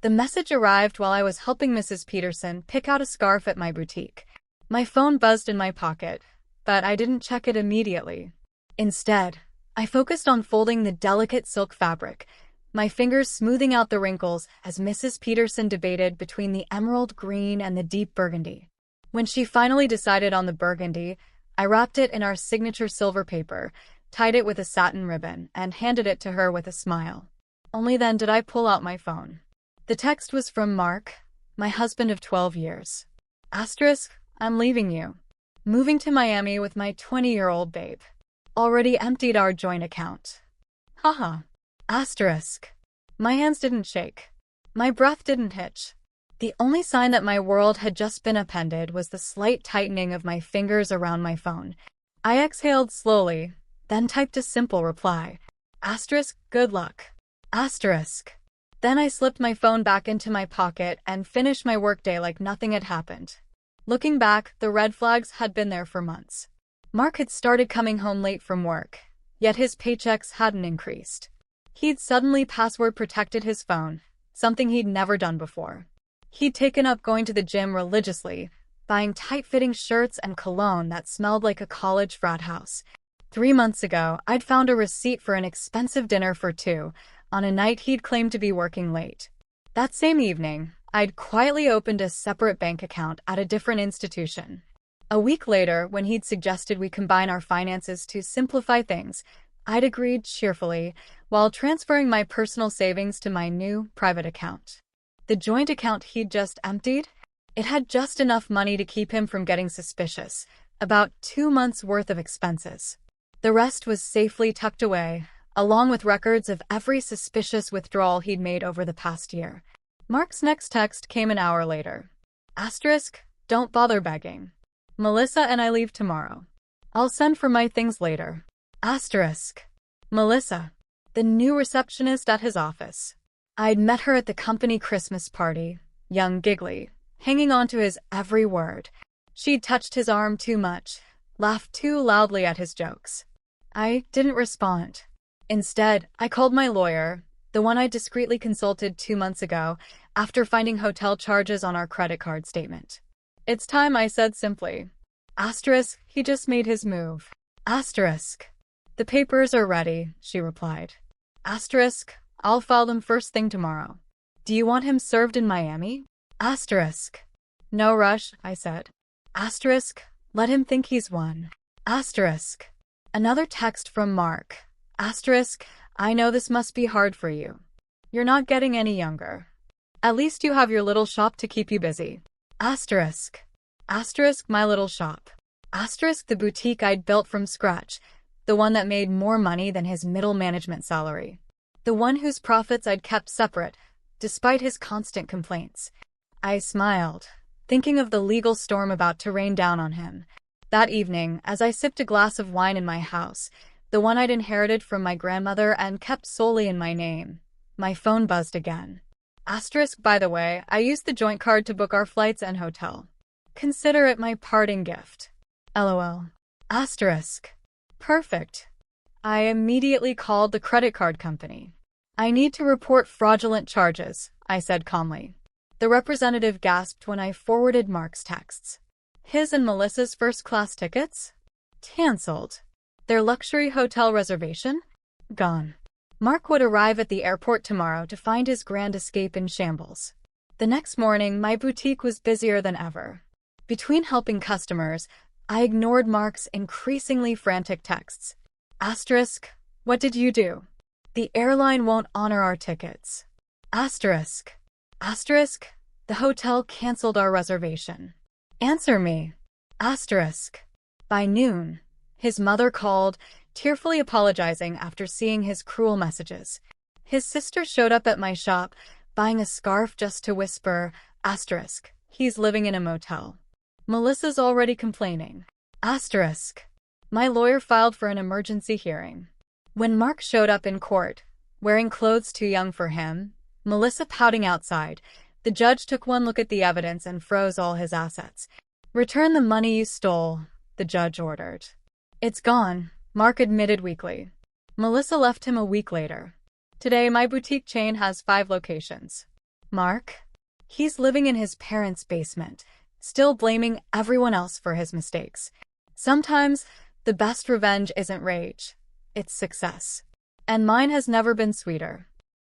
The message arrived while I was helping Mrs. Peterson pick out a scarf at my boutique. My phone buzzed in my pocket, but I didn't check it immediately. Instead, I focused on folding the delicate silk fabric, my fingers smoothing out the wrinkles as Mrs. Peterson debated between the emerald green and the deep burgundy. When she finally decided on the burgundy, I wrapped it in our signature silver paper, tied it with a satin ribbon, and handed it to her with a smile. Only then did I pull out my phone. The text was from Mark, my husband of 12 years. Asterisk, I'm leaving you. Moving to Miami with my 20-year-old babe. Already emptied our joint account. Haha. Asterisk. My hands didn't shake. My breath didn't hitch. The only sign that my world had just been appended was the slight tightening of my fingers around my phone. I exhaled slowly, then typed a simple reply. Asterisk, good luck. Asterisk. Then I slipped my phone back into my pocket and finished my workday like nothing had happened. Looking back, the red flags had been there for months. Mark had started coming home late from work, yet his paychecks hadn't increased. He'd suddenly password-protected his phone, something he'd never done before. He'd taken up going to the gym religiously, buying tight-fitting shirts and cologne that smelled like a college frat house. 3 months ago, I'd found a receipt for an expensive dinner for two, on a night he'd claimed to be working late. That same evening, I'd quietly opened a separate bank account at a different institution. A week later, when he'd suggested we combine our finances to simplify things, I'd agreed cheerfully, while transferring my personal savings to my new private account. The joint account he'd just emptied? It had just enough money to keep him from getting suspicious, about 2 months' worth of expenses. The rest was safely tucked away, along with records of every suspicious withdrawal he'd made over the past year. Mark's next text came an hour later. Asterisk, don't bother begging. Melissa and I leave tomorrow. I'll send for my things later. Asterisk. Melissa, the new receptionist at his office. I'd met her at the company Christmas party, young giggly, hanging on to his every word. She'd touched his arm too much, laughed too loudly at his jokes. I didn't respond. Instead, I called my lawyer, the one I discreetly consulted 2 months ago, after finding hotel charges on our credit card statement. It's time, I said simply. Asterisk, he just made his move. Asterisk. The papers are ready, she replied. Asterisk, I'll file them first thing tomorrow. Do you want him served in Miami? Asterisk. No rush, I said. Asterisk, let him think he's won. Asterisk. Another text from Mark. Asterisk, I know this must be hard for you. You're not getting any younger. At least you have your little shop to keep you busy. Asterisk. Asterisk, my little shop. Asterisk, the boutique I'd built from scratch, the one that made more money than his middle management salary. The one whose profits I'd kept separate, despite his constant complaints. I smiled, thinking of the legal storm about to rain down on him. That evening, as I sipped a glass of wine in my house, the one I'd inherited from my grandmother and kept solely in my name, my phone buzzed again. Asterisk, by the way, I used the joint card to book our flights and hotel. Consider it my parting gift. LOL. Asterisk. Perfect. I immediately called the credit card company. I need to report fraudulent charges, I said calmly. The representative gasped when I forwarded Mark's texts. His and Melissa's first-class tickets? Cancelled. Their luxury hotel reservation? Gone. Mark would arrive at the airport tomorrow to find his grand escape in shambles. The next morning, my boutique was busier than ever. Between helping customers, I ignored Mark's increasingly frantic texts. Asterisk, what did you do? The airline won't honor our tickets. Asterisk. Asterisk, the hotel canceled our reservation. Answer me. Asterisk. By noon, his mother called, tearfully apologizing after seeing his cruel messages. His sister showed up at my shop, buying a scarf just to whisper, asterisk, he's living in a motel. Melissa's already complaining. Asterisk. My lawyer filed for an emergency hearing. When Mark showed up in court, wearing clothes too young for him, Melissa pouting outside, the judge took one look at the evidence and froze all his assets. Return the money you stole, the judge ordered. It's gone, Mark admitted weakly. Melissa left him a week later. Today, my boutique chain has 5 locations. Mark? He's living in his parents' basement, still blaming everyone else for his mistakes. Sometimes, the best revenge isn't rage, it's success. And mine has never been sweeter.